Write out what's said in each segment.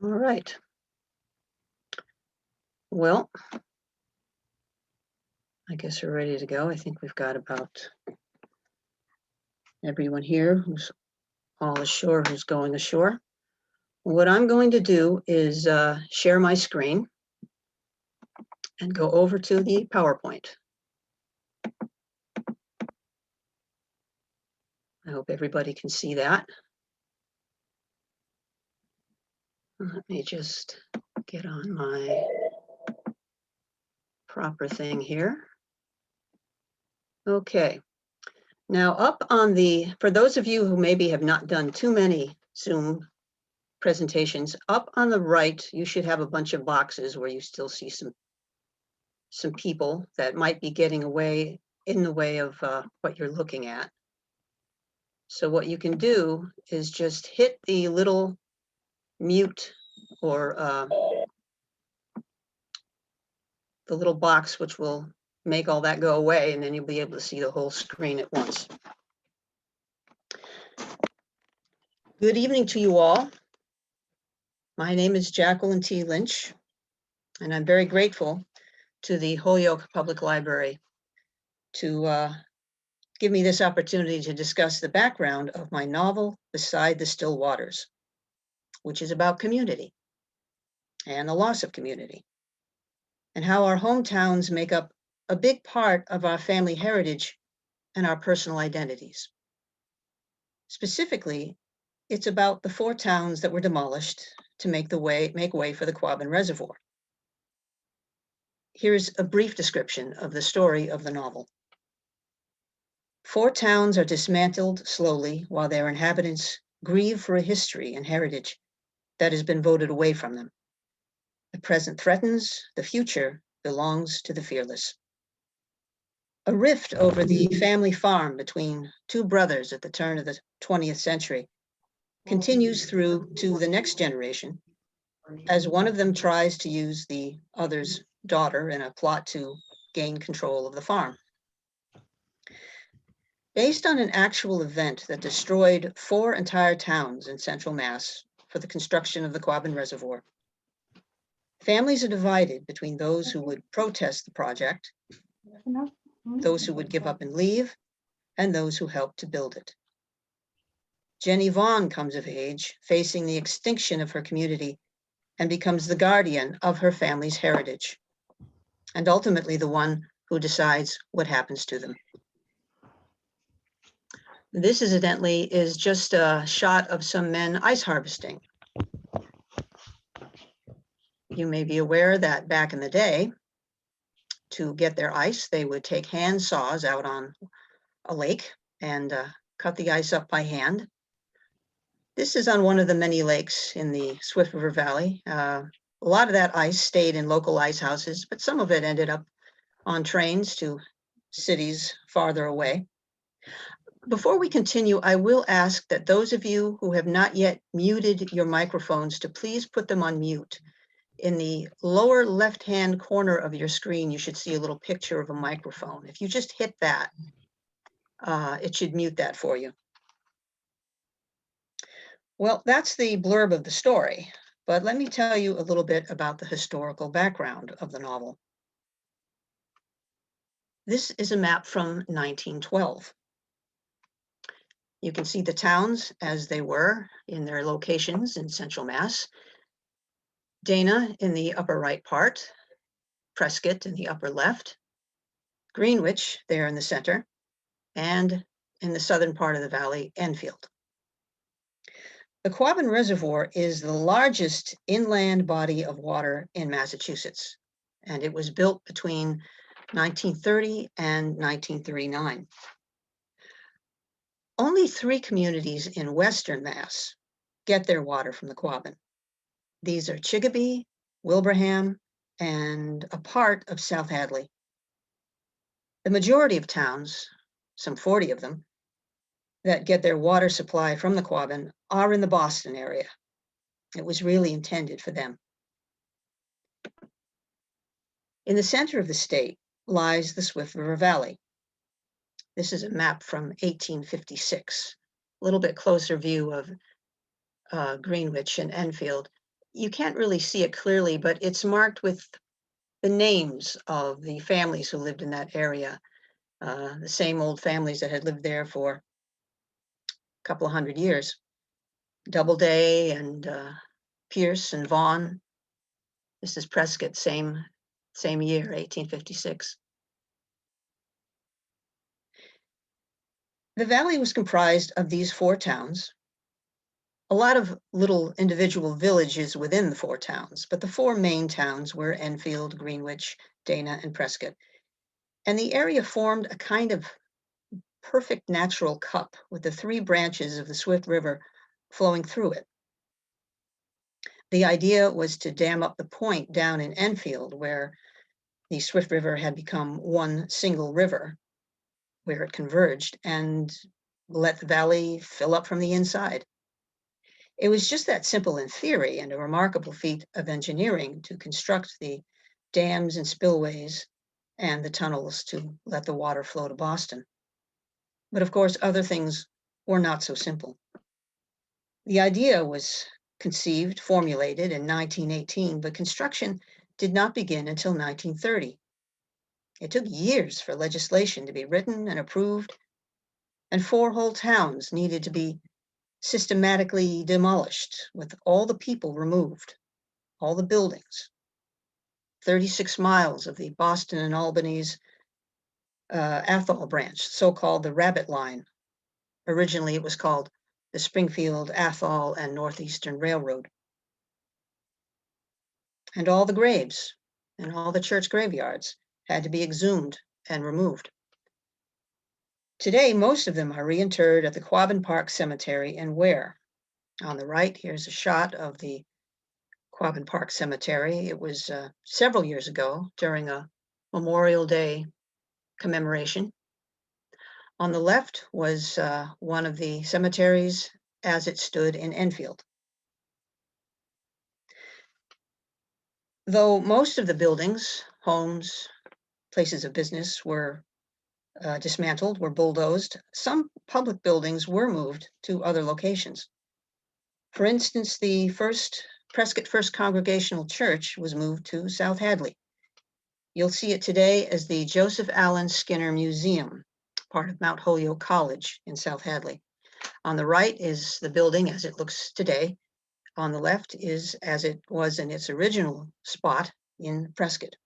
All right. Well, I guess we're ready to go. I think we've got about everyone here who's all ashore, who's going ashore. What I'm going to do is share my screen and go over to the PowerPoint. I hope everybody can see that. Let me just get on my proper thing here. Okay. Now up on for those of you who maybe have not done too many Zoom presentations, up on the right, you should have a bunch of boxes where you still see some people that might be getting away in the way of what you're looking at. So what you can do is just hit the little mute or the little box, which will make all that go away, and then you'll be able to see the whole screen at once. Good evening to you all. My name is Jaqueline T. Lynch, and I'm very grateful to the Holyoke Public Library to give me this opportunity to discuss the background of my novel, Beside the Still Waters, which is about community and the loss of community, and how our hometowns make up a big part of our family heritage and our personal identities. Specifically, it's about the 4 towns that were demolished to make way for the Quabbin Reservoir. Here's a brief description of the story of the novel. 4 towns are dismantled slowly while their inhabitants grieve for a history and heritage that has been voted away from them. The present threatens, the future belongs to the fearless. A rift over the family farm between 2 brothers at the turn of the 20th century continues through to the next generation, as one of them tries to use the other's daughter in a plot to gain control of the farm. Based on an actual event that destroyed 4 entire towns in central Mass for the construction of the Quabbin Reservoir, families are divided between those who would protest the project, those who would give up and leave, and those who helped to build it. Jenny Vaughn comes of age, facing the extinction of her community, and becomes the guardian of her family's heritage, and ultimately the one who decides what happens to them. This, incidentally, is just a shot of some men ice harvesting. You may be aware that back in the day, to get their ice, they would take hand saws out on a lake and cut the ice up by hand. This is on one of the many lakes in the Swift River Valley. A lot of that ice stayed in local ice houses, but some of it ended up on trains to cities farther away. Before we continue, I will ask that those of you who have not yet muted your microphones to please put them on mute. In the lower left-hand corner of your screen, you should see a little picture of a microphone. If you just hit that, it should mute that for you. Well, that's the blurb of the story, but let me tell you a little bit about the historical background of the novel. This is a map from 1912. You can see the towns as they were in their locations in central Mass. Dana in the upper right part, Prescott in the upper left, Greenwich there in the center, and in the southern part of the valley, Enfield. The Quabbin Reservoir is the largest inland body of water in Massachusetts, and it was built between 1930 and 1939. Only 3 communities in western Mass get their water from the Quabbin. These are Chicopee, Wilbraham, and a part of South Hadley. The majority of towns, some 40 of them, that get their water supply from the Quabbin are in the Boston area. It was really intended for them. In the center of the state lies the Swift River Valley. This is a map from 1856, a little bit closer view of Greenwich and Enfield. you can't really see it clearly, but it's marked with the names of the families who lived in that area, the same old families that had lived there for a couple of hundred years. Doubleday and Pierce and Vaughan. This is Prescott, same year, 1856. The valley was comprised of these four towns, a lot of little individual villages within the four towns, but the four main towns were Enfield, Greenwich, Dana, and Prescott. And the area formed a kind of perfect natural cup with the three branches of the Swift River flowing through it. The idea was to dam up the point down in Enfield, where the Swift River had become one single river, where it converged, and let the valley fill up from the inside. It was just that simple in theory, and a remarkable feat of engineering to construct the dams and spillways and the tunnels to let the water flow to Boston. But of course, other things were not so simple. The idea was conceived, formulated in 1918, but construction did not begin until 1930. It took years for legislation to be written and approved, and 4 whole towns needed to be systematically demolished, with all the people removed, all the buildings. 36 miles of the Boston and Albany's Athol branch, so-called the Rabbit Line. Originally, it was called the Springfield, Athol, and Northeastern Railroad. And all the graves and all the church graveyards had to be exhumed and removed. Today, most of them are reinterred at the Quabbin Park Cemetery in Ware. On the right, here's a shot of the Quabbin Park Cemetery. It was several years ago during a Memorial Day commemoration. On the left was one of the cemeteries as it stood in Enfield. Though most of the buildings, homes, places of business were dismantled, were bulldozed, some public buildings were moved to other locations. For instance, the Prescott First Congregational Church was moved to South Hadley. You'll see it today as the Joseph Allen Skinner Museum, part of Mount Holyoke College in South Hadley. On the right is the building as it looks today. On the left is as it was in its original spot in Prescott.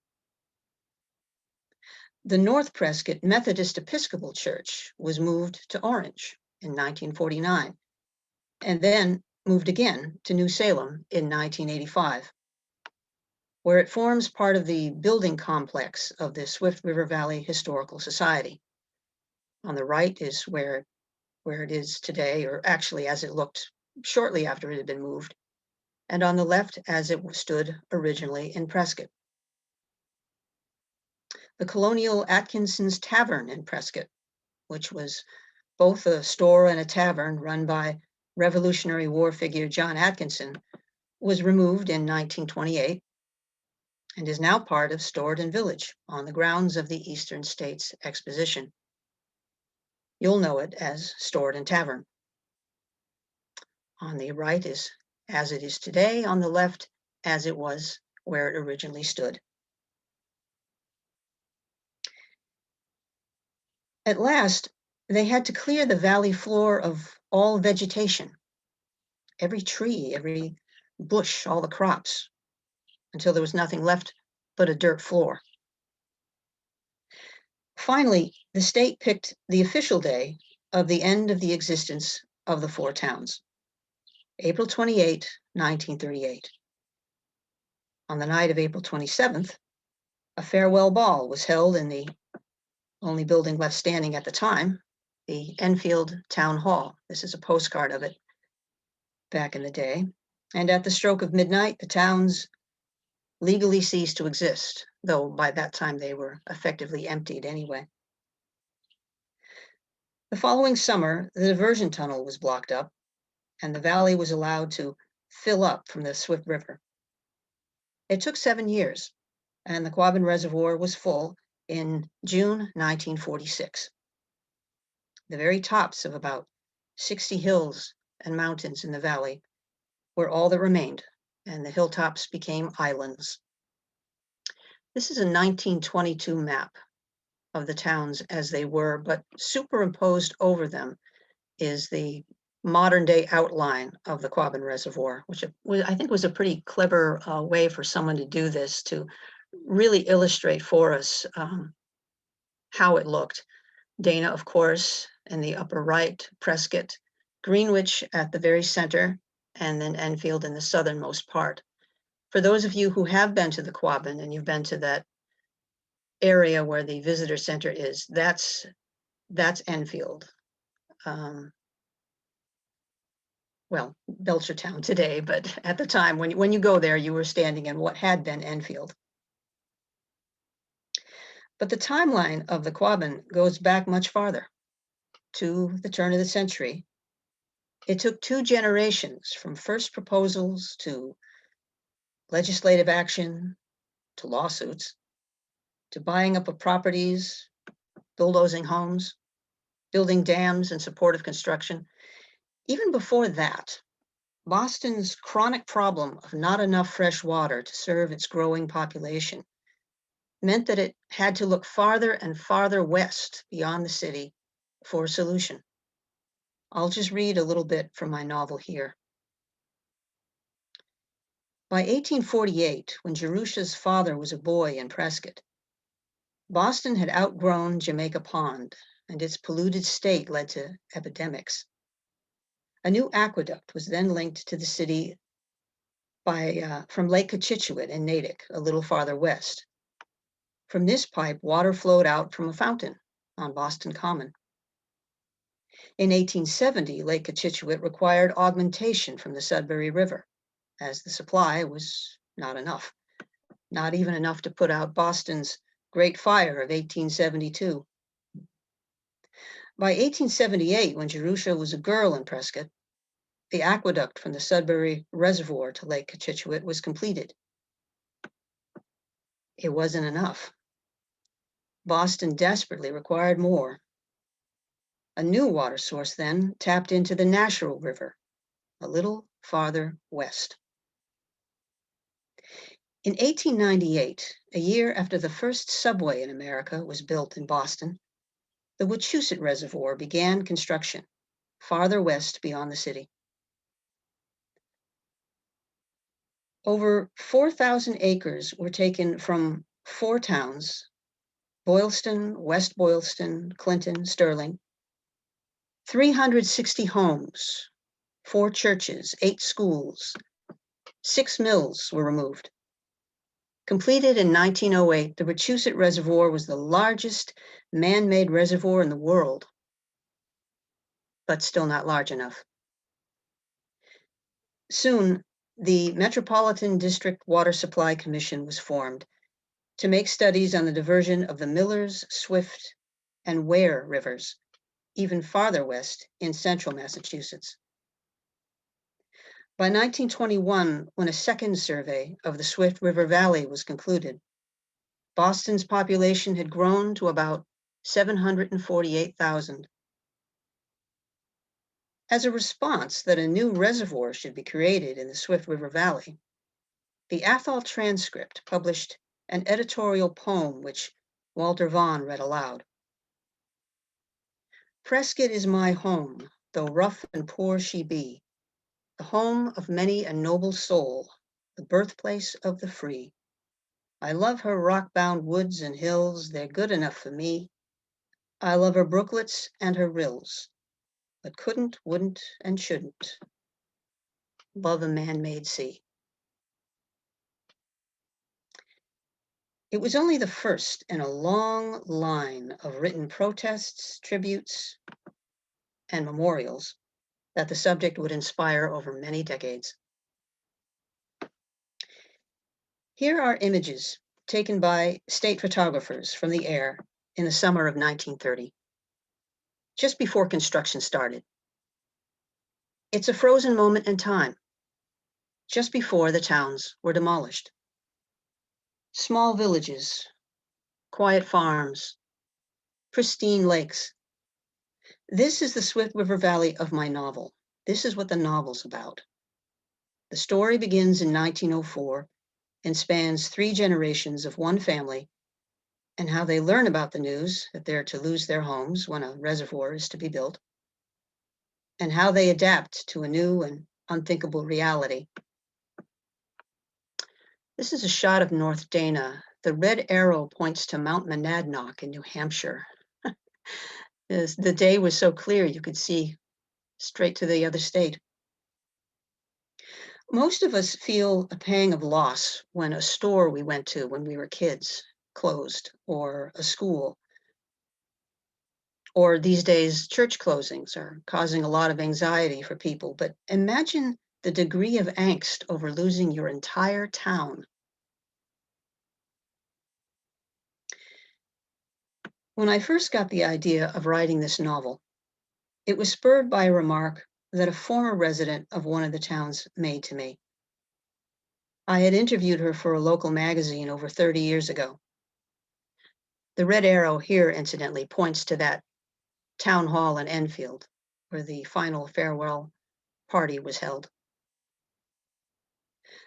The North Prescott Methodist Episcopal Church was moved to Orange in 1949, and then moved again to New Salem in 1985, where it forms part of the building complex of the Swift River Valley Historical Society. On the right is where it is today, or actually as it looked shortly after it had been moved, and on the left as it stood originally in Prescott. The Colonial Atkinson's Tavern in Prescott, which was both a store and a tavern run by Revolutionary War figure John Atkinson, was removed in 1928 and is now part of Storedon Village on the grounds of the Eastern States Exposition. You'll know it as Storedon Tavern. On the right is as it is today, on the left as it was where it originally stood. At last, they had to clear the valley floor of all vegetation, every tree, every bush, all the crops, until there was nothing left but a dirt floor. Finally, the state picked the official day of the end of the existence of the 4 towns, April 28, 1938. On the night of April 27th, a farewell ball was held in the only building left standing at the time, the Enfield Town Hall. This is a postcard of it back in the day. And at the stroke of midnight, the towns legally ceased to exist, though by that time they were effectively emptied anyway. The following summer, the diversion tunnel was blocked up, and the valley was allowed to fill up from the Swift River. It took 7 years, and the Quabbin Reservoir was full in June 1946. The very tops of about 60 hills and mountains in the valley were all that remained and the hilltops became islands. This is a 1922 map of the towns as they were, but superimposed over them is the modern day outline of the Quabbin Reservoir, which I think was a pretty clever way for someone to do this, to really illustrate for us how it looked. Dana, of course, in the upper right, Prescott, Greenwich at the very center, and then Enfield in the southernmost part. For those of you who have been to the Quabbin and you've been to that area where the visitor center is, that's Enfield. Well, Belchertown today, but at the time when you go there, you were standing in what had been Enfield. But the timeline of the Quabbin goes back much farther, to the turn of the century. It took 2 generations from first proposals to legislative action, to lawsuits, to buying up of properties, bulldozing homes, building dams in support of construction. Even before that, Boston's chronic problem of not enough fresh water to serve its growing population meant that it had to look farther and farther west beyond the city for a solution. I'll just read a little bit from my novel here. By 1848, when Jerusha's father was a boy in Prescott, Boston had outgrown Jamaica Pond, and its polluted state led to epidemics. A new aqueduct was then linked to the city from Lake Wachusett in Natick, a little farther west. From this pipe, water flowed out from a fountain on Boston Common. In 1870, Lake Wachusett required augmentation from the Sudbury River, as the supply was not enough, not even enough to put out Boston's Great Fire of 1872. By 1878, when Jerusha was a girl in Prescott, the aqueduct from the Sudbury Reservoir to Lake Wachusett was completed. It wasn't enough. Boston desperately required more. A new water source then tapped into the Nashua River, a little farther west. In 1898, a year after the first subway in America was built in Boston, the Wachusett Reservoir began construction, farther west beyond the city. Over 4,000 acres were taken from 4 towns, Boylston, West Boylston, Clinton, Sterling, 360 homes, 4 churches, 8 schools, 6 mills were removed. Completed in 1908, the Wachusett Reservoir was the largest man-made reservoir in the world, but still not large enough. Soon, the Metropolitan District Water Supply Commission was formed to make studies on the diversion of the Millers, Swift, and Ware rivers, even farther west in central Massachusetts. By 1921, when a second survey of the Swift River Valley was concluded, Boston's population had grown to about 748,000. As a response that a new reservoir should be created in the Swift River Valley, the Athol Transcript published an editorial poem which Walter Vaughan read aloud. Prescott is my home, though rough and poor she be, the home of many a noble soul, the birthplace of the free. I love her rock-bound woods and hills, they're good enough for me. I love her brooklets and her rills, but couldn't, wouldn't, and shouldn't love a man-made sea. It was only the first in a long line of written protests, tributes, and memorials that the subject would inspire over many decades. Here are images taken by state photographers from the air in the summer of 1930, just before construction started. It's a frozen moment in time, just before the towns were demolished. Small villages, quiet farms, pristine lakes. This is the Swift River Valley of my novel. This is what the novel's about. The story begins in 1904 and spans 3 generations of one family and how they learn about the news that they're to lose their homes when a reservoir is to be built, and how they adapt to a new and unthinkable reality. This is a shot of North Dana. The red arrow points to Mount Monadnock in New Hampshire. The day was so clear you could see straight to the other state. Most of us feel a pang of loss when a store we went to when we were kids closed, or a school, or these days church closings are causing a lot of anxiety for people. But imagine the degree of angst over losing your entire town. When I first got the idea of writing this novel, it was spurred by a remark that a former resident of one of the towns made to me. I had interviewed her for a local magazine over 30 years ago. The red arrow here, incidentally, points to that town hall in Enfield, where the final farewell party was held.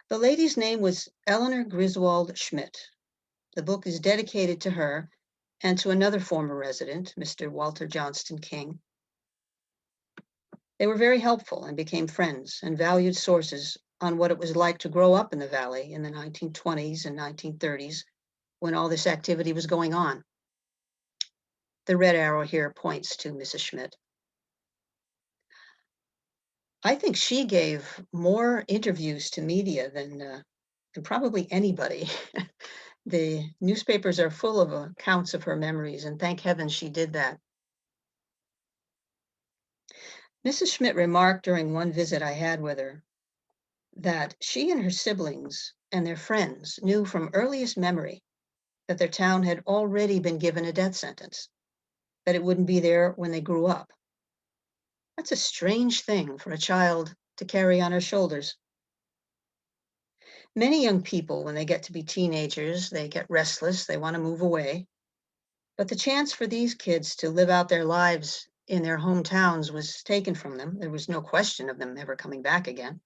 The lady's name was Eleanor Griswold Schmidt. The book is dedicated to her and to another former resident, Mr. Walter Johnston King. They were very helpful and became friends and valued sources on what it was like to grow up in the valley in the 1920s and 1930s when all this activity was going on. The red arrow here points to Mrs. Schmidt. I think she gave more interviews to media than probably anybody. The newspapers are full of accounts of her memories, and thank heaven she did that. Mrs. Schmidt remarked during one visit I had with her that she and her siblings and their friends knew from earliest memory that their town had already been given a death sentence, that it wouldn't be there when they grew up. That's a strange thing for a child to carry on her shoulders. Many young people, when they get to be teenagers, they get restless, they want to move away. But the chance for these kids to live out their lives in their hometowns was taken from them. There was no question of them ever coming back again,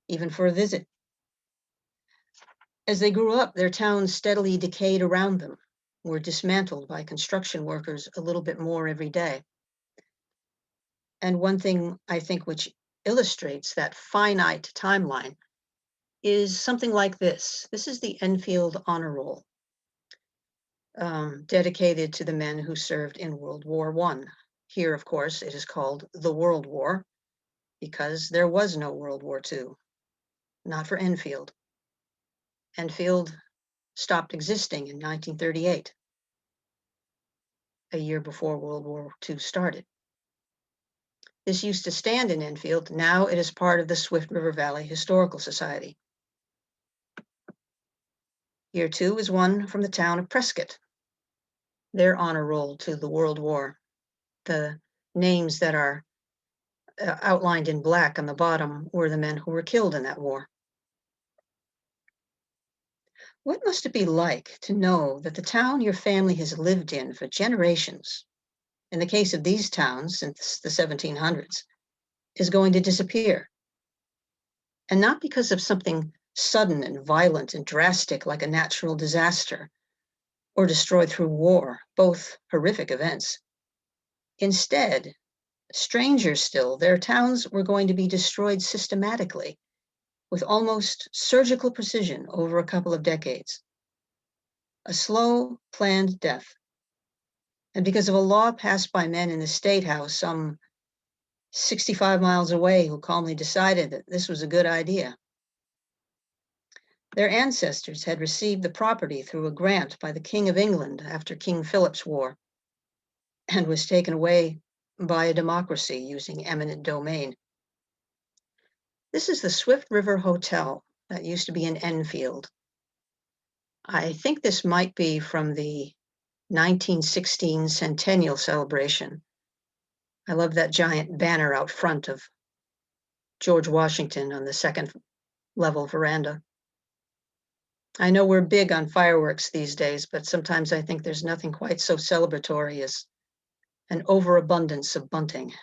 even for a visit. As they grew up, their towns steadily decayed around them, were dismantled by construction workers a little bit more every day. And one thing I think which illustrates that finite timeline is something like this. This is the Enfield Honor Roll, dedicated to the men who served in World War I. Here, of course, it is called the World War because there was no World War II, not for Enfield. Enfield stopped existing in 1938, a year before World War II started. This used to stand in Enfield. Now it is part of the Swift River Valley Historical Society. Here too is one from the town of Prescott, their honor roll to the World War. The names that are outlined in black on the bottom were the men who were killed in that war. What must it be like to know that the town your family has lived in for generations, in the case of these towns since the 1700s, is going to disappear? And not because of something sudden and violent and drastic like a natural disaster or destroyed through war, both horrific events. Instead, stranger still, their towns were going to be destroyed systematically with almost surgical precision over a couple of decades. A slow, planned death. And because of a law passed by men in the State House some 65 miles away who calmly decided that this was a good idea. Their ancestors had received the property through a grant by the King of England after King Philip's War, and was taken away by a democracy using eminent domain. This is the Swift River Hotel that used to be in Enfield. I think this might be from the 1916 centennial celebration. I love that giant banner out front of George Washington on the second level veranda. I know we're big on fireworks these days, but sometimes I think there's nothing quite so celebratory as an overabundance of bunting.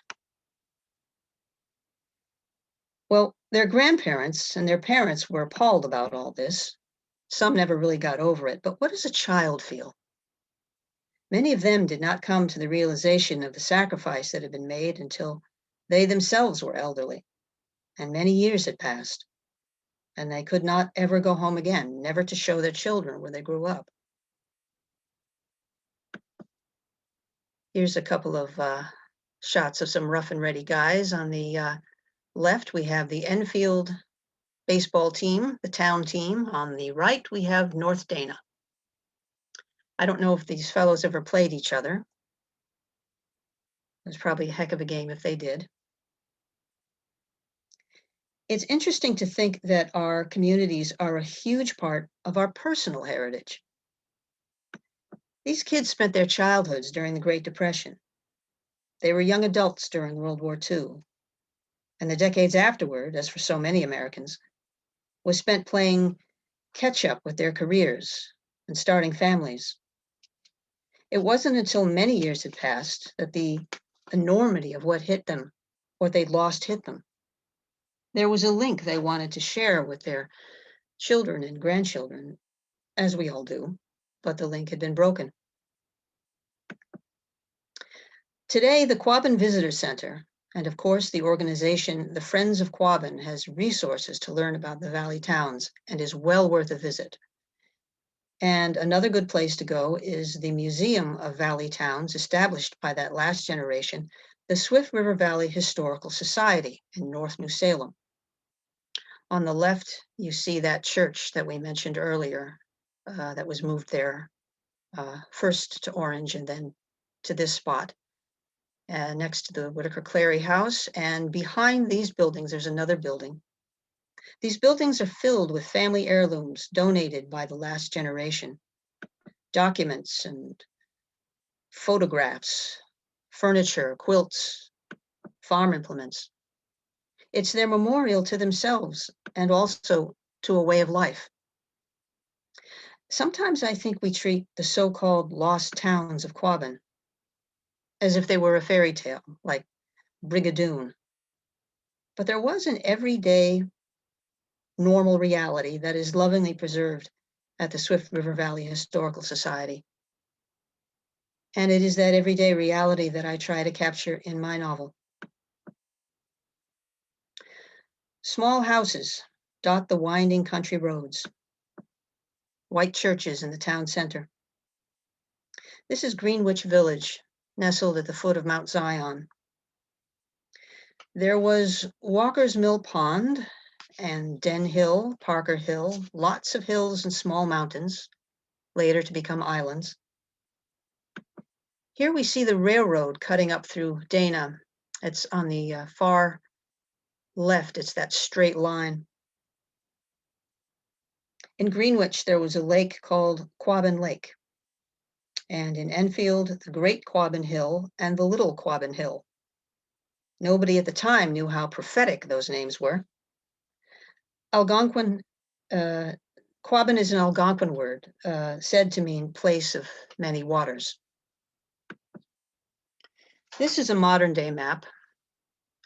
Well, Their grandparents and their parents were appalled about all this. Some never really got over it, but what does a child feel? Many of them did not come to the realization of the sacrifice that had been made until they themselves were elderly, and many years had passed, and they could not ever go home again, never to show their children where they grew up. Here's a couple of shots of some rough and ready guys. On the left, we have the Enfield baseball team, the town team. On the right, we have North Dana. I don't know if these fellows ever played each other. It was probably a heck of a game if they did. It's interesting to think that our communities are a huge part of our personal heritage. These kids spent their childhoods during the Great Depression. They were young adults during World War II. And the decades afterward, as for so many Americans, was spent playing catch-up with their careers and starting families. It wasn't until many years had passed that the enormity of what hit them, what they'd lost, hit them. There was a link they wanted to share with their children and grandchildren, as we all do, but the link had been broken. Today, the Quabbin Visitor Center, and of course the organization, the Friends of Quabbin, has resources to learn about the Valley towns and is well worth a visit. And another good place to go is the Museum of Valley Towns, established by that last generation, the Swift River Valley Historical Society in North New Salem. On the left, you see that church that we mentioned earlier that was moved there, first to Orange and then to this spot, next to the Whitaker Clary House. And behind these buildings, there's another building. These buildings are filled with family heirlooms donated by the last generation, documents and photographs, furniture, quilts, farm implements. It's their memorial to themselves and also to a way of life. Sometimes I think we treat the so-called lost towns of Quabbin as if they were a fairy tale, like Brigadoon. But there was an everyday, normal reality that is lovingly preserved at the Swift River Valley Historical Society. And it is that everyday reality that I try to capture in my novel. Small houses dot the winding country roads. White churches in the town center. This is Greenwich Village, nestled at the foot of Mount Zion. There was Walker's Mill Pond and Den Hill, Parker Hill, lots of hills and small mountains, later to become islands. Here we see the railroad cutting up through Dana. It's on the far left, it's that straight line. In Greenwich, there was a lake called Quabbin Lake. And in Enfield, the Great Quabbin Hill and the Little Quabbin Hill. Nobody at the time knew how prophetic those names were. Algonquin, Quabbin is an Algonquin word, said to mean place of many waters. This is a modern day map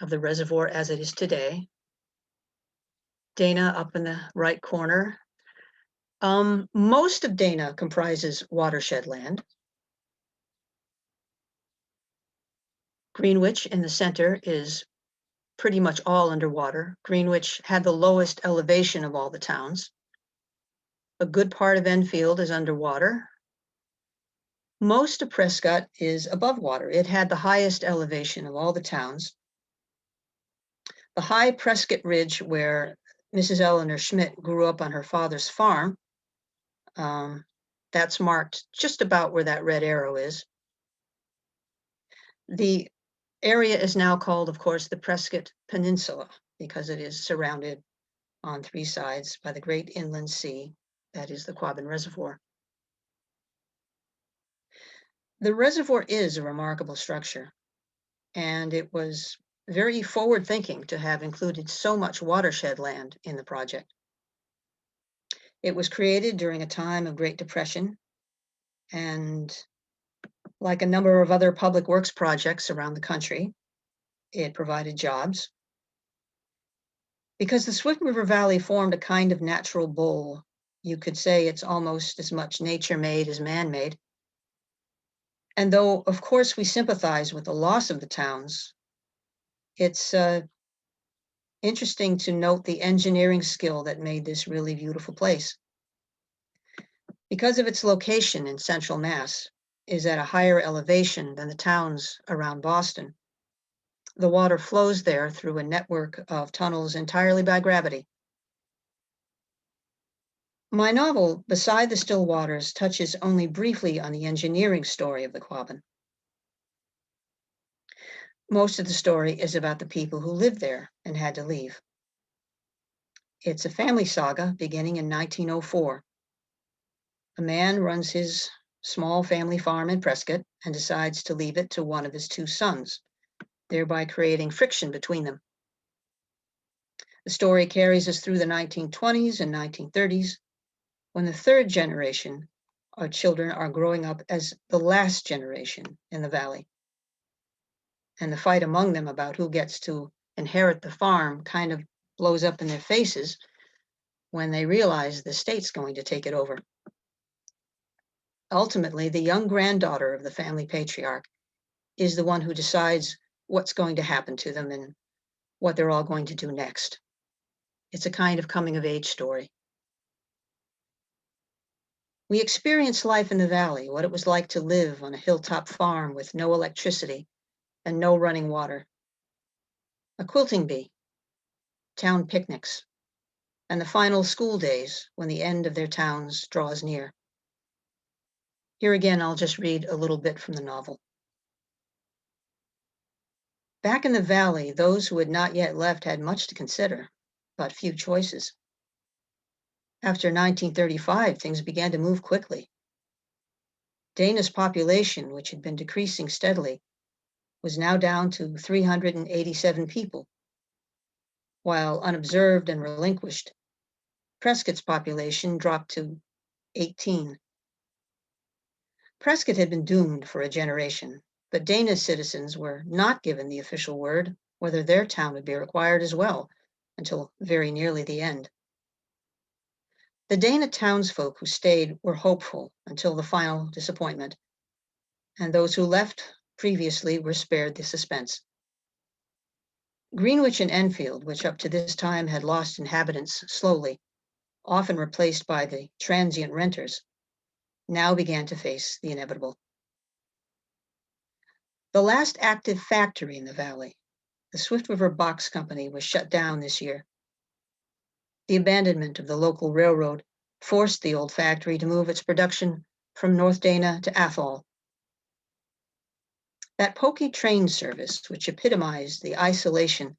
of the reservoir as it is today. Dana up in the right corner. Most of Dana comprises watershed land. Greenwich in the center is pretty much all underwater. Greenwich had the lowest elevation of all the towns. A good part of Enfield is underwater. Most of Prescott is above water. It had the highest elevation of all the towns. The high Prescott Ridge, where Mrs. Eleanor Schmidt grew up on her father's farm, that's marked just about where that red arrow is. The area is now called, of course, the Prescott Peninsula, because it is surrounded on three sides by the great inland sea, that is the Quabbin Reservoir. The reservoir is a remarkable structure, and it was very forward-thinking to have included so much watershed land in the project. It was created during a time of Great Depression, and like a number of other public works projects around the country, it provided jobs. Because the Swift River Valley formed a kind of natural bowl. You could say it's almost as much nature-made as man-made. And though, of course, we sympathize with the loss of the towns, it's interesting to note the engineering skill that made this really beautiful place. Because of its location in central Mass, is at a higher elevation than the towns around Boston. The water flows there through a network of tunnels entirely by gravity. My novel, Beside the Still Waters, touches only briefly on the engineering story of the Quabbin. Most of the story is about the people who lived there and had to leave. It's a family saga beginning in 1904. A man runs his small family farm in Prescott and decides to leave it to one of his two sons, thereby creating friction between them. The story carries us through the 1920s and 1930s, when the third generation of children are growing up as the last generation in the valley. And the fight among them about who gets to inherit the farm kind of blows up in their faces when they realize the state's going to take it over. Ultimately, the young granddaughter of the family patriarch is the one who decides what's going to happen to them and what they're all going to do next. It's a kind of coming-of-age story. We experience life in the valley, what it was like to live on a hilltop farm with no electricity and no running water. A quilting bee, town picnics, and the final school days when the end of their towns draws near. Here again, I'll just read a little bit from the novel. Back in the valley, those who had not yet left had much to consider, but few choices. After 1935, things began to move quickly. Dana's population, which had been decreasing steadily, was now down to 387 people, while unobserved and relinquished, Prescott's population dropped to 18. Prescott had been doomed for a generation, but Dana's citizens were not given the official word whether their town would be required as well until very nearly the end. The Dana townsfolk who stayed were hopeful until the final disappointment, and those who left previously were spared the suspense. Greenwich and Enfield, which up to this time had lost inhabitants slowly, often replaced by the transient renters, now began to face the inevitable. The last active factory in the valley, the Swift River Box Company, was shut down this year. The abandonment of the local railroad forced the old factory to move its production from North Dana to Athol. That pokey train service, which epitomized the isolation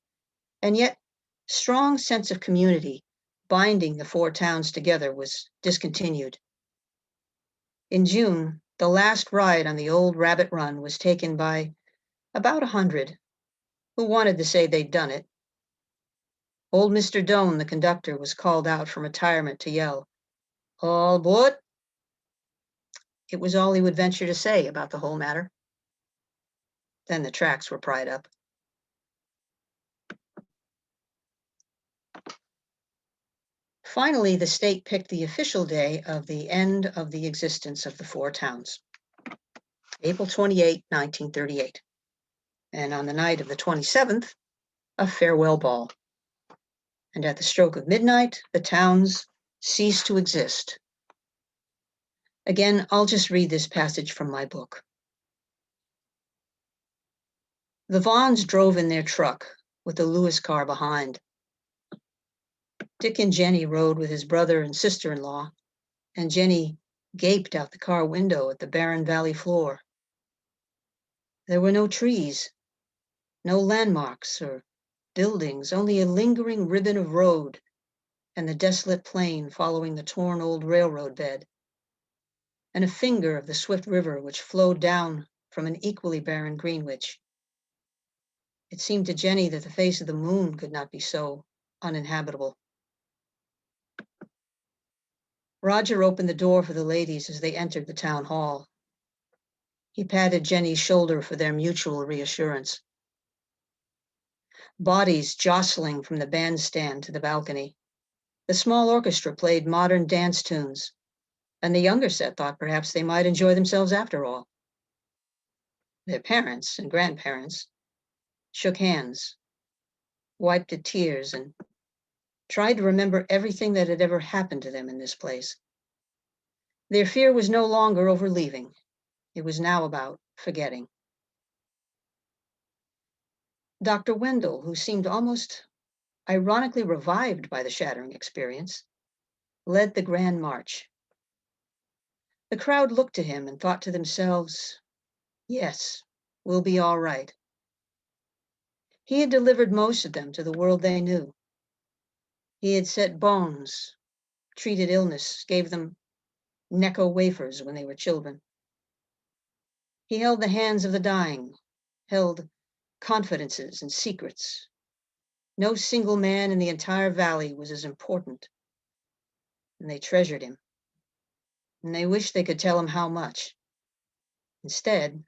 and yet strong sense of community binding the four towns together, was discontinued. In June, the last ride on the old Rabbit Run was taken by about 100 who wanted to say they'd done it. Old Mr. Doane, the conductor, was called out from retirement to yell, "All aboard!" It was all he would venture to say about the whole matter. Then the tracks were pried up. Finally, the state picked the official day of the end of the existence of the four towns, April 28, 1938. And on the night of the 27th, a farewell ball. And at the stroke of midnight, the towns ceased to exist. Again, I'll just read this passage from my book. The Vaughns drove in their truck with the Lewis car behind. Dick and Jenny rode with his brother and sister-in-law, and Jenny gaped out the car window at the barren valley floor. There were no trees, no landmarks or buildings, only a lingering ribbon of road and the desolate plain following the torn old railroad bed, and a finger of the swift river which flowed down from an equally barren Greenwich. It seemed to Jenny that the face of the moon could not be so uninhabitable. Roger opened the door for the ladies as they entered the town hall. He patted Jenny's shoulder for their mutual reassurance. bodies jostling from the bandstand to the balcony. The small orchestra played modern dance tunes, and the younger set thought perhaps they might enjoy themselves after all. Their parents and grandparents shook hands, wiped at tears, and tried to remember everything that had ever happened to them in this place. Their fear was no longer over leaving. It was now about forgetting. Dr. Wendell, who seemed almost ironically revived by the shattering experience, led the grand march. The crowd looked to him and thought to themselves, yes, we'll be all right. He had delivered most of them to the world they knew. He had set bones, treated illness, gave them Necco wafers when they were children. He held the hands of the dying, held confidences and secrets. No single man in the entire valley was as important, and they treasured him. And they wished they could tell him how much. Instead,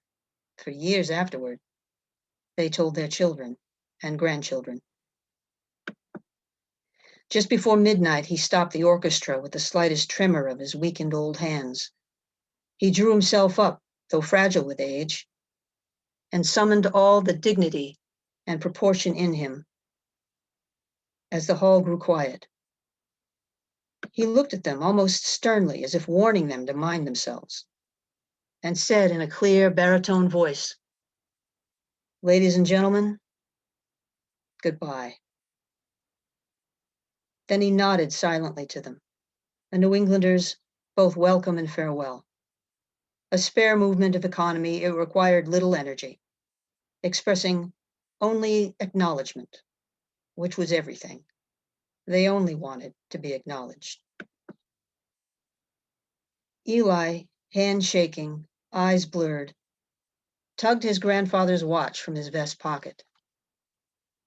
for years afterward, they told their children and grandchildren. Just before midnight, he stopped the orchestra with the slightest tremor of his weakened old hands. He drew himself up, though fragile with age, and summoned all the dignity and proportion in him. As the hall grew quiet, he looked at them almost sternly, as if warning them to mind themselves, and said in a clear baritone voice, "Ladies and gentlemen, goodbye." Then he nodded silently to them, the New Englanders both welcome and farewell. A spare movement of economy, it required little energy, expressing only acknowledgement, which was everything. They only wanted to be acknowledged. Eli, hand shaking, eyes blurred, tugged his grandfather's watch from his vest pocket.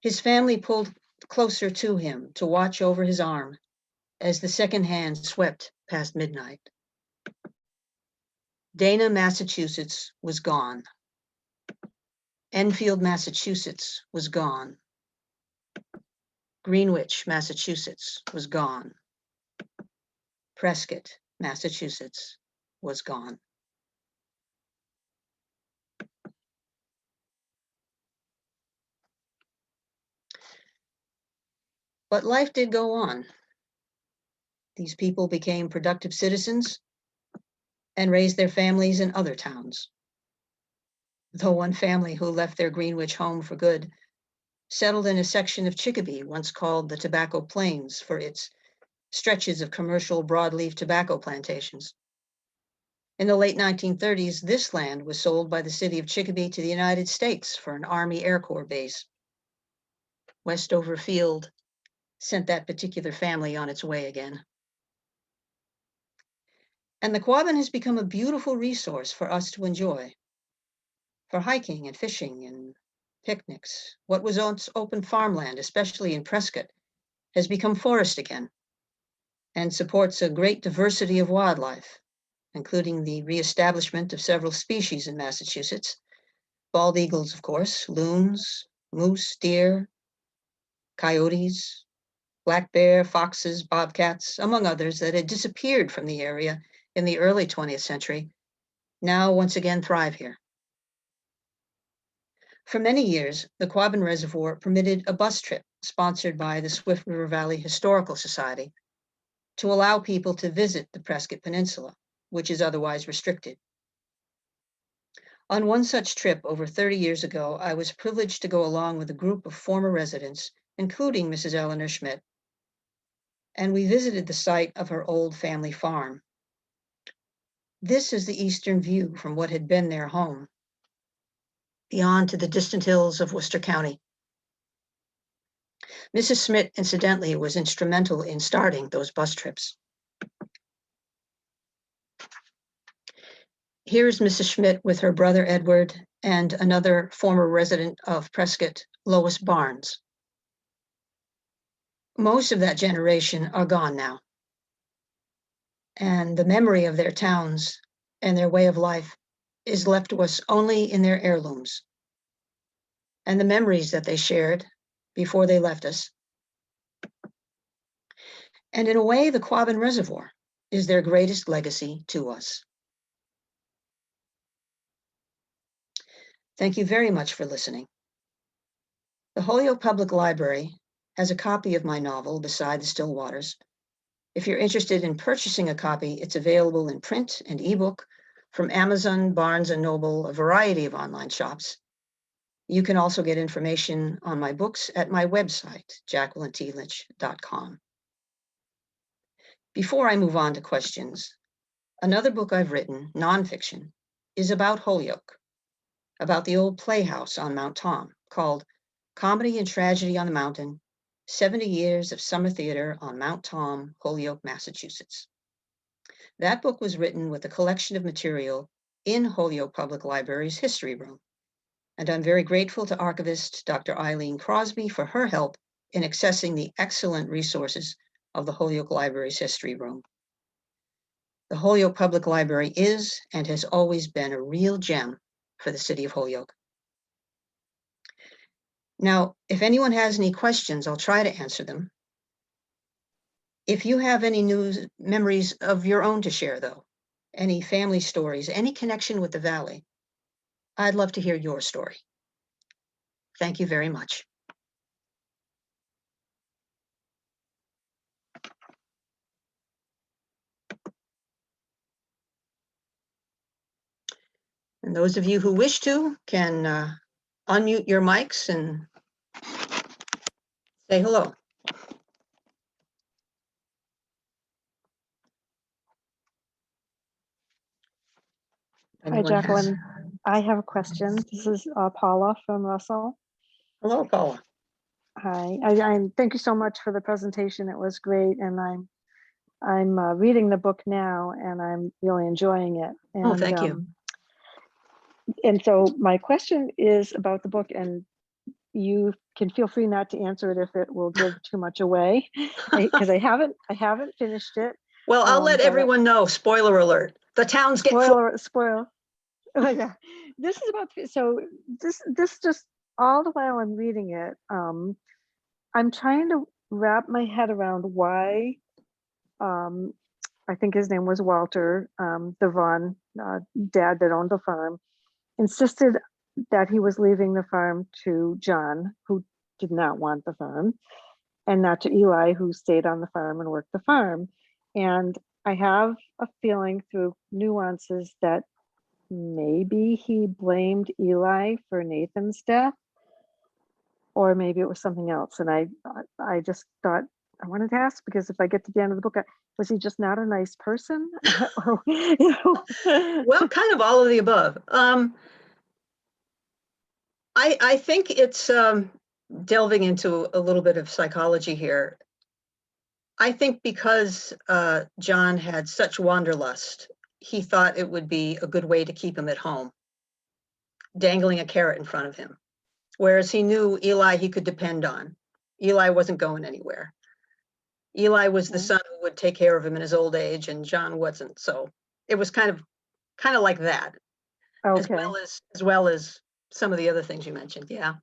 His family pulled closer to him to watch over his arm as the second hand swept past midnight. Dana, Massachusetts was gone. Enfield, Massachusetts was gone. Greenwich, Massachusetts was gone. Prescott, Massachusetts was gone. But life did go on. These people became productive citizens and raised their families in other towns. Though one family who left their Greenwich home for good settled in a section of Chicopee once called the Tobacco Plains for its stretches of commercial broadleaf tobacco plantations. In the late 1930s, this land was sold by the city of Chicopee to the United States for an Army Air Corps base. Westover Field sent that particular family on its way again. And the Quabbin has become a beautiful resource for us to enjoy, for hiking and fishing and picnics. What was once open farmland, especially in Prescott, has become forest again and supports a great diversity of wildlife, including the reestablishment of several species in Massachusetts. Bald eagles, of course, loons, moose, deer, coyotes, black bear, foxes, bobcats, among others that had disappeared from the area in the early 20th century, now once again thrive here. For many years, the Quabbin Reservoir permitted a bus trip sponsored by the Swift River Valley Historical Society to allow people to visit the Prescott Peninsula, which is otherwise restricted. On one such trip over 30 years ago, I was privileged to go along with a group of former residents, including Mrs. Eleanor Schmidt, and we visited the site of her old family farm. This is the eastern view from what had been their home, beyond to the distant hills of Worcester County. Mrs. Schmidt, incidentally, was instrumental in starting those bus trips. Here's Mrs. Schmidt with her brother Edward and another former resident of Prescott, Lois Barnes. Most of that generation are gone now, and the memory of their towns and their way of life is left to us only in their heirlooms. And the memories that they shared before they left us. And in a way, the Quabbin Reservoir is their greatest legacy to us. Thank you very much for listening. The Holyoke Public Library has a copy of my novel, Beside the Still Waters. If you're interested in purchasing a copy, it's available in print and ebook from Amazon, Barnes & Noble, a variety of online shops. You can also get information on my books at my website, JaquelineLynch.com. Before I move on to questions, another book I've written, nonfiction, is about Holyoke, about the old playhouse on Mount Tom, called Comedy and Tragedy on the Mountain, 70 Years of Summer Theater on Mount Tom, Holyoke, Massachusetts. That book was written with a collection of material in Holyoke Public Library's history room, and I'm very grateful to archivist Dr. Eileen Crosby for her help in accessing the excellent resources of the Holyoke Library's history room. The Holyoke Public Library is and has always been a real gem for the city of Holyoke. Now, if anyone has any questions, I'll try to answer them. If you have any news memories of your own to share, though, any family stories, any connection with the Valley, I'd love to hear your story. Thank you very much. And those of you who wish to can unmute your mics and say hello. Hi, Jacqueline. I have a question. This is Paula from Russell. Hello, Paula. Hi. I thank you so much for the presentation. It was great, and I'm reading the book now, and I'm really enjoying it. And, Oh, thank you. And so my question is about the book, and you can feel free not to answer it if it will give too much away, because I haven't finished it. Well, I'll let everyone know. Spoiler alert: the towns get spoil. Oh, yeah. This is about, so this just all the while I'm reading it, I'm trying to wrap my head around why I think his name was Walter, the Vaughn dad that owned the farm, insisted that he was leaving the farm to John, who did not want the farm, and not to Eli, who stayed on the farm and worked the farm. And I have a feeling through nuances that maybe he blamed Eli for Nathan's death, or maybe it was something else. And I just thought I wanted to ask, because if I get to the end of the book, was he just not a nice person? Or, you know? Well, kind of all of the above. I think it's delving into a little bit of psychology here. I think because John had such wanderlust, he thought it would be a good way to keep him at home, dangling a carrot in front of him. Whereas he knew Eli he could depend on. Eli wasn't going anywhere. Eli was the son who would take care of him in his old age, and John wasn't. So it was kind of like that, Okay. as well as some of the other things you mentioned. Yeah.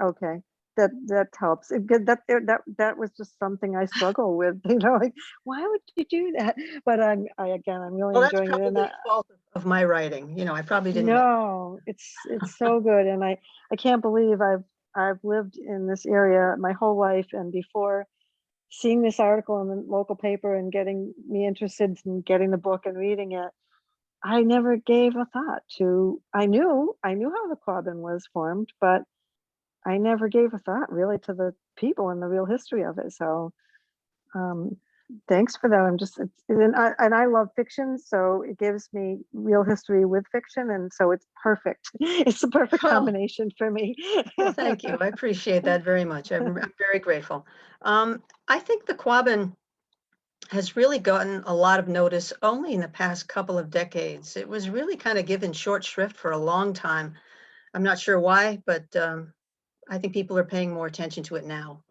Okay. That helps. That was just something I struggle with, you know, like, why would you do that? But I'm really enjoying it. And that's the fault of my writing. You know, I probably didn't. No, it's so good. And I can't believe I've lived in this area my whole life. And before seeing this article in the local paper and getting me interested in getting the book and reading it, I never gave a thought to, I knew how the Quabbin was formed, but I never gave a thought really to the people and the real history of it. So thanks for that. I'm just, and I love fiction, so it gives me real history with fiction, and so it's perfect. It's the perfect combination for me. Well, thank you. I appreciate that very much. I'm very grateful. I think the Quabbin has really gotten a lot of notice only in the past couple of decades. It was really kind of given short shrift for a long time. I'm not sure why, but I think people are paying more attention to it now.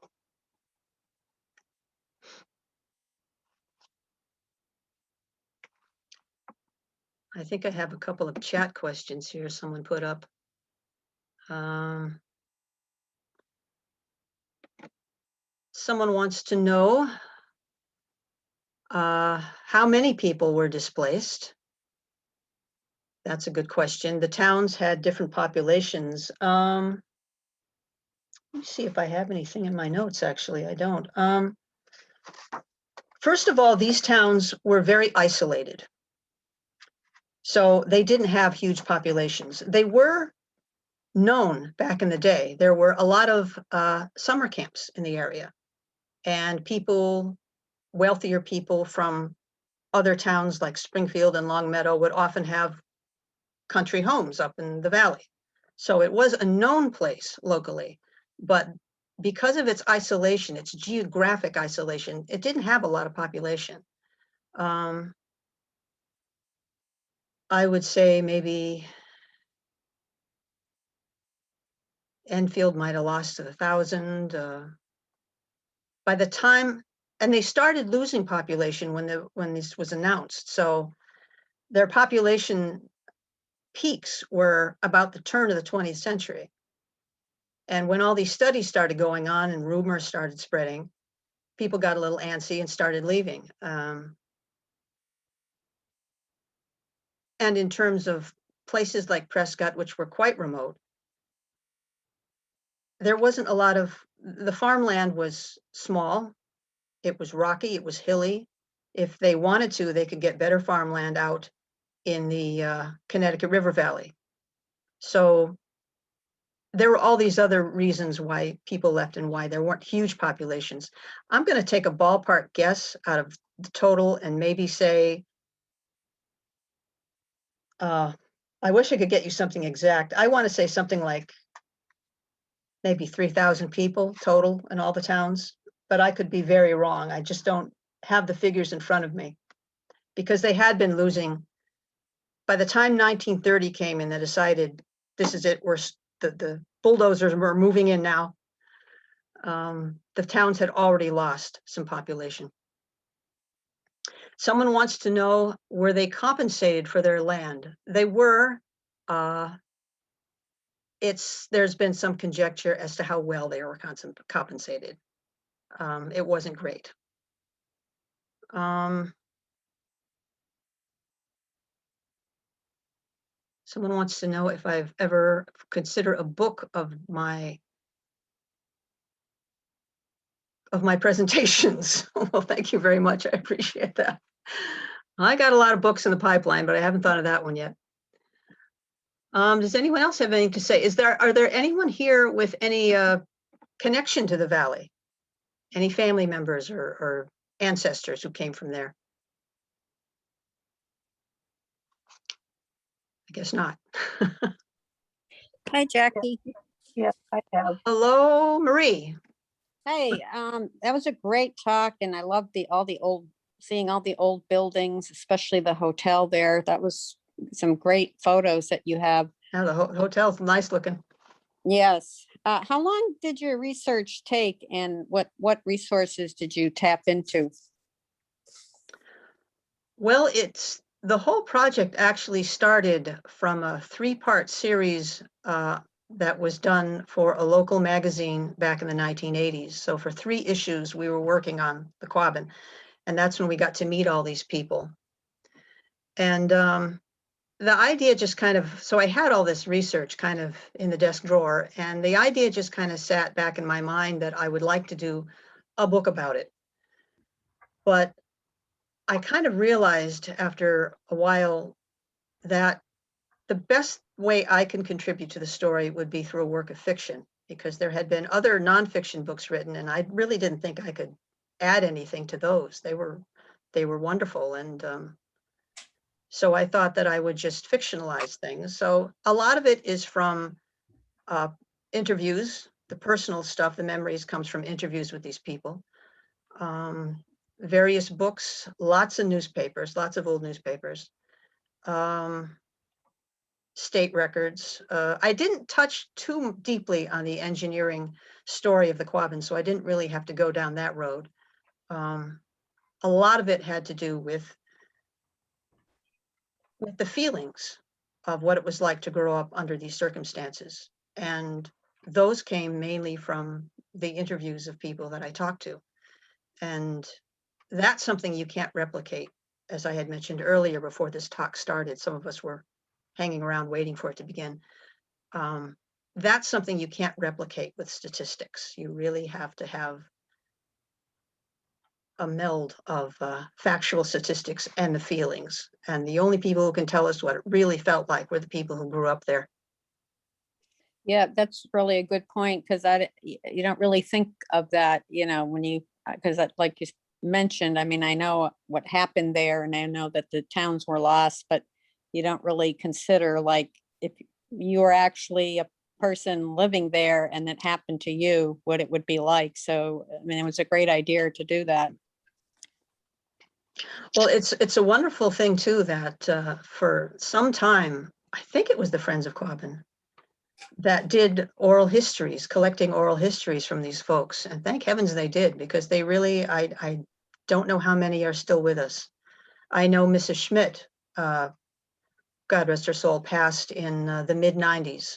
I think I have a couple of chat questions here someone put up. Someone wants to know how many people were displaced. That's a good question. The towns had different populations. Let me see if I have anything in my notes, actually. I don't. First of all, these towns were very isolated. So they didn't have huge populations. They were known back in the day. There were a lot of summer camps in the area, and people, wealthier people from other towns like Springfield and Longmeadow would often have country homes up in the valley. So it was a known place locally, but because of its isolation, its geographic isolation, it didn't have a lot of population. I would say maybe Enfield might have lost 1,000. By the time, and they started losing population when this was announced. So their population peaks were about the turn of the 20th century. And when all these studies started going on and rumors started spreading, people got a little antsy and started leaving. And in terms of places like Prescott, which were quite remote, there wasn't a lot of, the farmland was small, it was rocky, it was hilly. If they wanted to, they could get better farmland out in the Connecticut River Valley. So there were all these other reasons why people left and why there weren't huge populations. I'm going to take a ballpark guess out of the total and maybe say, I wish I could get you something exact. I want to say something like maybe 3,000 people total in all the towns, but I could be very wrong. I just don't have the figures in front of me because they had been losing. By the time 1930 came and they decided this is it, the bulldozers were moving in now, the towns had already lost some population. Someone wants to know, were they compensated for their land? They were. There's been some conjecture as to how well they were compensated. It wasn't great. Someone wants to know if I've ever considered a book of my presentations. Well, thank you very much. I appreciate that. I got a lot of books in the pipeline, but I haven't thought of that one yet. Does anyone else have anything to say? Are there anyone here with any connection to the valley? Any family members or ancestors who came from there? I guess not. Hi, Jackie. Yeah, I have. Hello, Marie. Hey, that was a great talk, and I love seeing all the old buildings, especially the hotel there. That was some great photos that you have. Yeah, the hotel's nice looking. Yes. How long did your research take, and what resources did you tap into? Well, the whole project actually started from a 3-part series that was done for a local magazine back in the 1980s. So for 3 issues, we were working on the Quabbin, and that's when we got to meet all these people. And the idea just kind of, so I had all this research kind of in the desk drawer, and the idea just kind of sat back in my mind that I would like to do a book about it. But I kind of realized after a while that the best way I can contribute to the story would be through a work of fiction, because there had been other nonfiction books written, and I really didn't think I could add anything to those. They were wonderful, and so I thought that I would just fictionalize things. So a lot of it is from interviews. The personal stuff, the memories, comes from interviews with these people. Various books, lots of newspapers, lots of old newspapers. State records. I didn't touch too deeply on the engineering story of the Quabbin, so I didn't really have to go down that road. A lot of it had to do with the feelings of what it was like to grow up under these circumstances. And those came mainly from the interviews of people that I talked to. And that's something you can't replicate. As I had mentioned earlier, before this talk started, some of us were hanging around waiting for it to begin. That's something you can't replicate with statistics. You really have to have a meld of factual statistics and the feelings. And the only people who can tell us what it really felt like were the people who grew up there. Yeah, that's really a good point, because you don't really think of that, when you, because like you mentioned, I mean, I know what happened there and I know that the towns were lost, but you don't really consider, like, if you were actually a person living there and it happened to you, what it would be like. So, I mean, it was a great idea to do that. Well, it's a wonderful thing too that for some time, I think it was the Friends of Quabbin that did oral histories, collecting oral histories from these folks. And thank heavens they did, because they really, I don't know how many are still with us. I know Mrs. Schmidt, God rest her soul, passed in the mid-90s.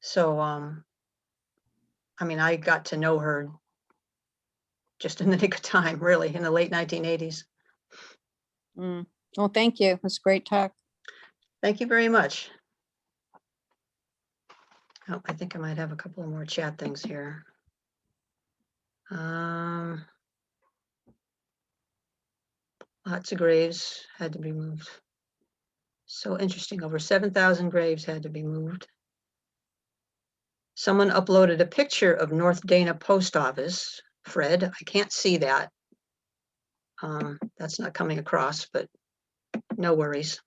So, I mean, I got to know her just in the nick of time, really, in the late 1980s. Well, thank you. It was a great talk. Thank you very much. Oh, I think I might have a couple of more chat things here. Lots of graves had to be moved. So interesting, over 7,000 graves had to be moved. Someone uploaded a picture of North Dana Post Office. Fred, I can't see that. That's not coming across, but no worries.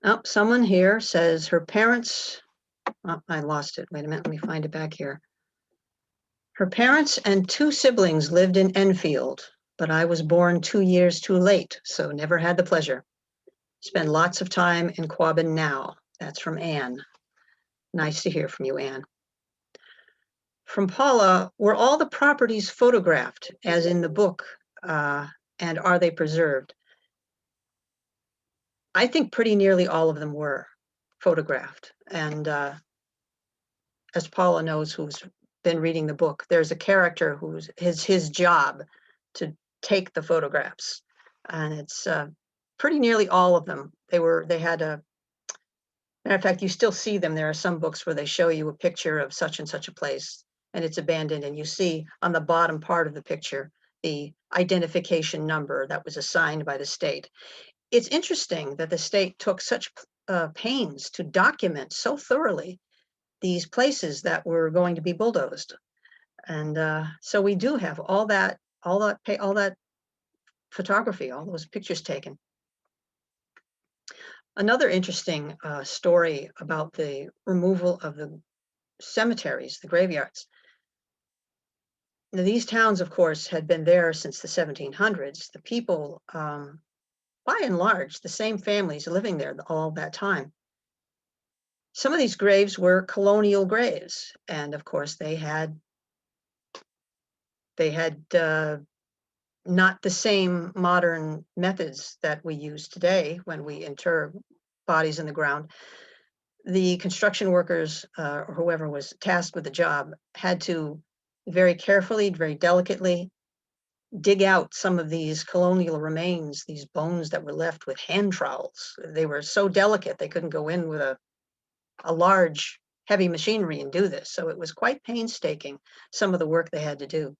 Oh, someone here says her parents, oh, I lost it. Wait a minute, let me find it back here. Her parents and 2 siblings lived in Enfield, but I was born 2 years too late, so never had the pleasure. Spend lots of time in Quabbin now. That's from Anne. Nice to hear from you, Anne. From Paula, were all the properties photographed, as in the book, and are they preserved? I think pretty nearly all of them were photographed. And as Paula knows, who's been reading the book, there's a character who's his job to take the photographs. And it's pretty nearly all of them. They had a, matter of fact, you still see them. There are some books where they show you a picture of such and such a place and it's abandoned, and you see on the bottom part of the picture the identification number that was assigned by the state. It's interesting that the state took such pains to document so thoroughly these places that were going to be bulldozed. And so we do have all that photography, all those pictures taken. Another interesting story about the removal of the cemeteries, the graveyards. Now, these towns, of course, had been there since the 1700s. The people, by and large, the same families living there all that time. Some of these graves were colonial graves, and of course, they had not the same modern methods that we use today when we inter bodies in the ground. The construction workers or whoever was tasked with the job had to very carefully, very delicately dig out some of these colonial remains, these bones that were left with hand trowels. They were so delicate they couldn't go in with a large, heavy machinery and do this. So it was quite painstaking, some of the work they had to do.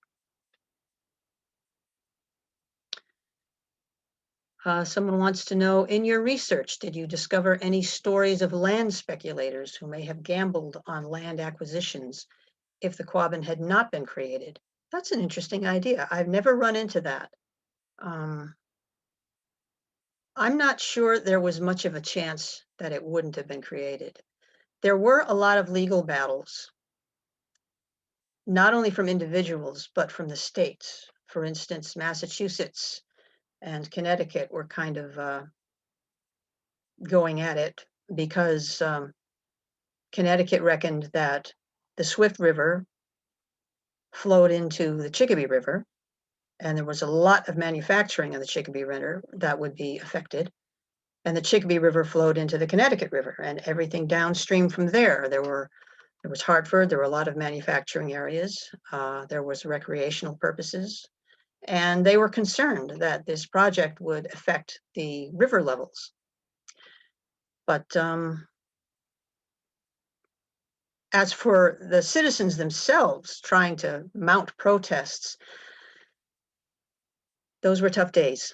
Someone wants to know, in your research, did you discover any stories of land speculators who may have gambled on land acquisitions if the Quabbin had not been created? That's an interesting idea. I've never run into that. I'm not sure there was much of a chance that it wouldn't have been created. There were a lot of legal battles, not only from individuals, but from the states. For instance, Massachusetts and Connecticut were kind of going at it because Connecticut reckoned that the Swift River flowed into the Chicopee River, and there was a lot of manufacturing in the Chicopee River that would be affected. And the Chicopee River flowed into the Connecticut River, and everything downstream from there. There was Hartford, there were a lot of manufacturing areas, there was recreational purposes, and they were concerned that this project would affect the river levels. But as for the citizens themselves trying to mount protests, those were tough days.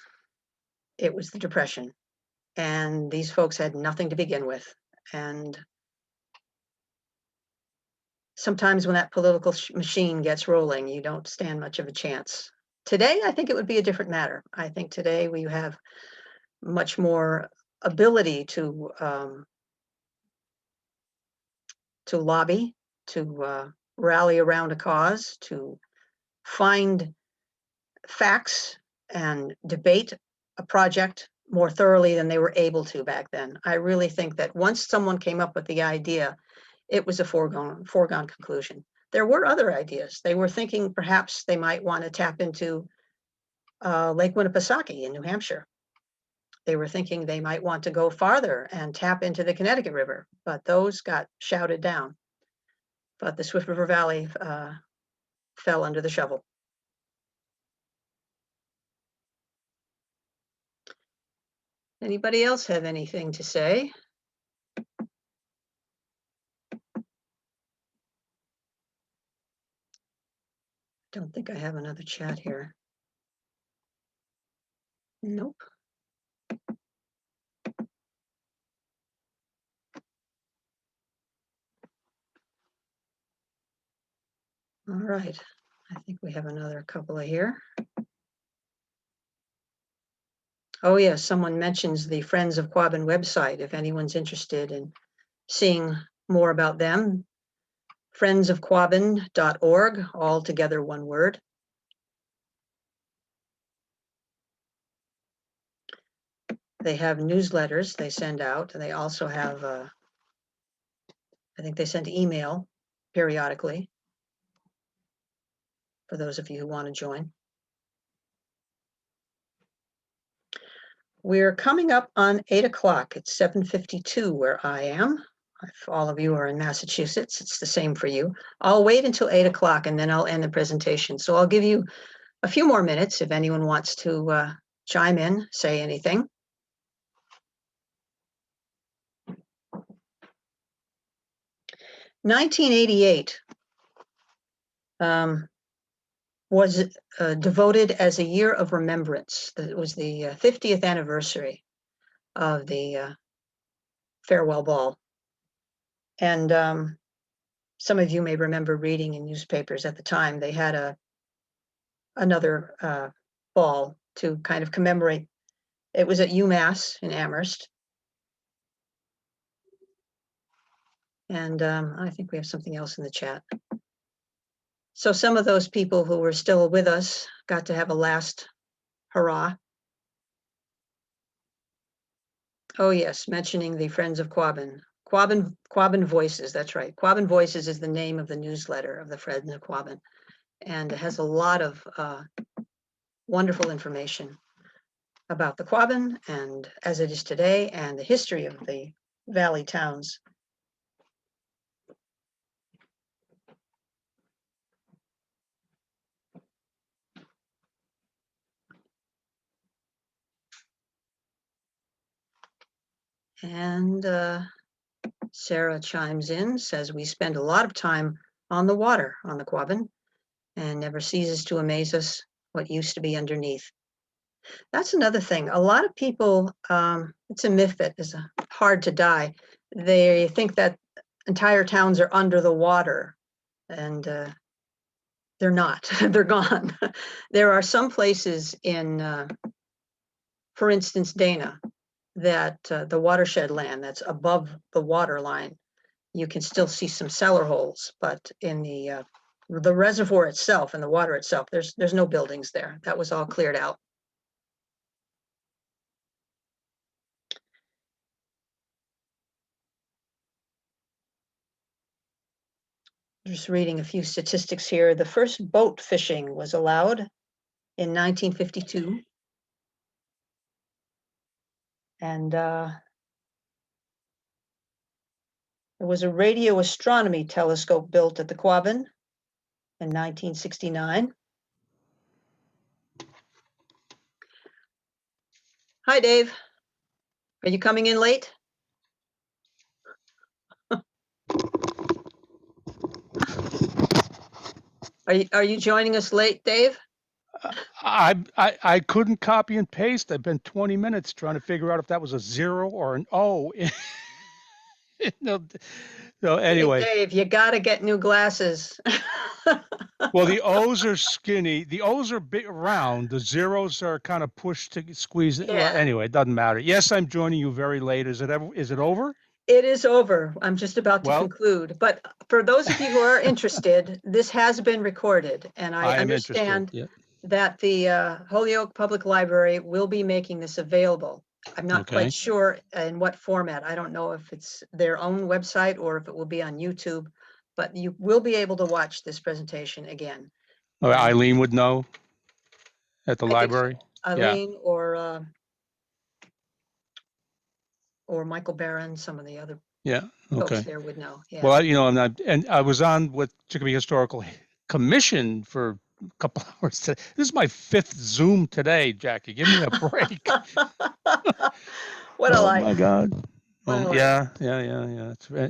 It was the Depression, and these folks had nothing to begin with. And sometimes when that political machine gets rolling, you don't stand much of a chance. Today, I think it would be a different matter. I think today we have much more ability to lobby, to rally around a cause, to find facts and debate a project more thoroughly than they were able to back then. I really think that once someone came up with the idea, it was a foregone conclusion. There were other ideas. They were thinking perhaps they might want to tap into Lake Winnipesaukee in New Hampshire. They were thinking they might want to go farther and tap into the Connecticut River, but those got shouted down. But the Swift River Valley fell under the shovel. Anybody else have anything to say? Don't think I have another chat here. Nope. All right, I think we have another couple of here. Oh yes, someone mentions the Friends of Quabbin website. If anyone's interested in seeing more about them, friendsofquabbin.org, all together one word. They have newsletters they send out, and they also have, I think they send email periodically for those of you who want to join. We're coming up on 8 o'clock. It's 7:52 where I am. If all of you are in Massachusetts, it's the same for you. I'll wait until 8 o'clock and then I'll end the presentation. So I'll give you a few more minutes if anyone wants to chime in, say anything. (1988) was devoted as a year of remembrance. It was the 50th anniversary of the farewell ball. And some of you may remember reading in newspapers at the time, they had another ball to kind of commemorate. It was at UMass in Amherst. And I think we have something else in the chat. So some of those people who were still with us got to have a last hurrah. Oh yes, mentioning the Friends of Quabbin. Quabbin Voices, that's right. Quabbin Voices is the name of the newsletter of the Friends of Quabbin. And it has a lot of wonderful information about the Quabbin and as it is today and the history of the valley towns. And Sarah chimes in, says, we spend a lot of time on the water on the Quabbin and never ceases to amaze us what used to be underneath. That's another thing. A lot of people, it's a myth that is hard to die. They think that entire towns are under the water, and they're not. They're gone. There are some places in, for instance, Dana, that the watershed land that's above the water line, you can still see some cellar holes, but in the reservoir itself and the water itself, there's no buildings there. That was all cleared out. Just reading a few statistics here. The first boat fishing was allowed in 1952. And there was a radio astronomy telescope built at the Quabbin in 1969. Hi, Dave. Are you coming in late? Are you joining us late, Dave? I couldn't copy and paste. I've been 20 minutes trying to figure out if that was a 0 or an O. No, no, Hey, anyway. Dave, you gotta get new glasses. Well, the O's are skinny. The O's are big round. The zeros are kind of pushed to squeeze it. Well, Yeah. anyway, it doesn't matter. Yes, I'm joining you very late. Is it over? It is over. I'm just about to Well- conclude. But for those of you who are interested, this has been recorded, and I am interested. understand Yeah. that the Holyoke Public Library will be making this available. I'm not Okay. quite sure in what format. I don't know if it's their own website or if it will be on YouTube, but you will be able to watch this presentation again. Or Eileen would know at the I think so. library. Eileen or Michael Barron, some of the other Yeah. folks Okay. there would know. Yeah. Well, and I was on with Chicopee Historical Commission for a couple hours today. This is my 5th Zoom today, Jackie. Give me a break. What a Oh life. my God. What a life. Yeah.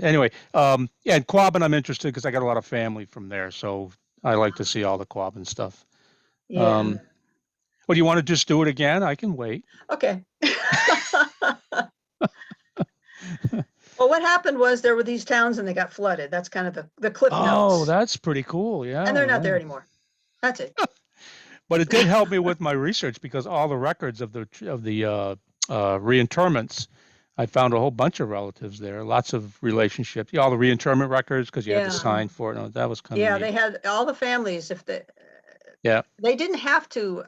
Anyway, yeah, and Quabbin, I'm interested because I got a lot of family from there, so I like to see all the Quabbin stuff. Yeah. Well, do you want to just do it again? I can wait. Okay. Well, what happened was there were these towns and they got flooded. That's kind of the cliff Oh, notes. that's pretty cool. Yeah. And they're not there yeah. anymore. That's it. But it did help me with my research because all the records of the reinterments, I found a whole bunch of relatives there, lots of relationships. All the reinterment records because you had to Yeah. sign for it. No, that was kind of Yeah, neat. they had all the families, if Yeah. they didn't have to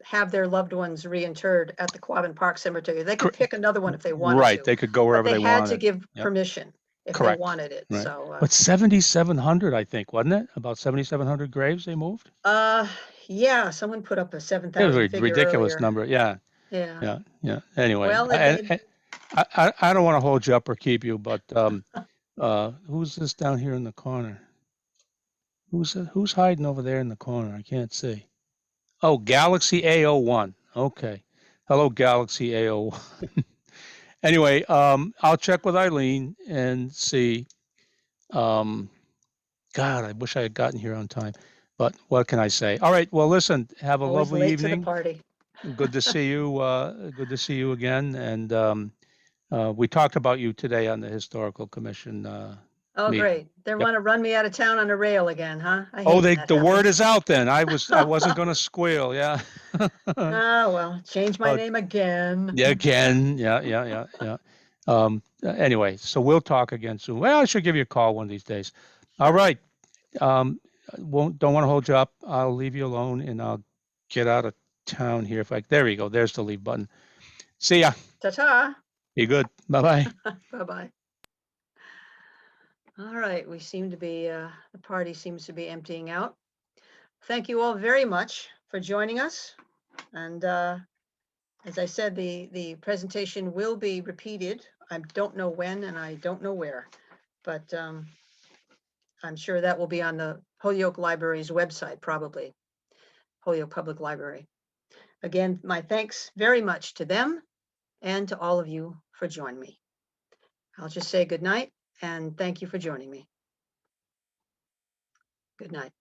have their loved ones reinterred at the Quabbin Park Cemetery. They could Cor- pick another one if they wanted Right. to. They could go But wherever they they had wanted. to give Yep. permission if Correct. they wanted it. Right. So But 7,700, I think, wasn't it? About 7,700 graves they moved. yeah, someone put up a It was 7,000 a figure ridiculous earlier. number. Yeah. Yeah. Anyway, Well, I don't want to hold you up or keep you, but who's this down here in the corner? Who's hiding over there in the corner? I can't see. Oh, Galaxy A01. Okay. Hello, Galaxy A01. Anyway, I'll check with Eileen and see. God, I wish I had gotten here on time, but what can I say? All right. Well, listen, have a always lovely late to the evening. party. Good to see you. Good to see you again. And we talked about you today on the Historical Commission. Oh, meeting. great. They Yep. want to run me out of town on a rail again, huh? I Oh, hate when that the word happens. is out then. I wasn't going to squeal. Yeah. Oh, well, change my Oh, name again. Yeah, again. Yeah. Anyway, so we'll talk again soon. Well, I should give you a call one of these days. All right. Don't want to hold you up. I'll leave you alone and I'll get out of town here. There you go. There's the leave button. See ya. Ta-ta. Be good. Bye-bye. Bye-bye. All right, we seem to be, the party seems to be emptying out. Thank you all very much for joining us. And as I said, the presentation will be repeated. I don't know when and I don't know where, but I'm sure that will be on the Holyoke Library's website, probably, Holyoke Public Library. Again, my thanks very much to them and to all of you for joining me. I'll just say good night and thank you for joining me. Good night.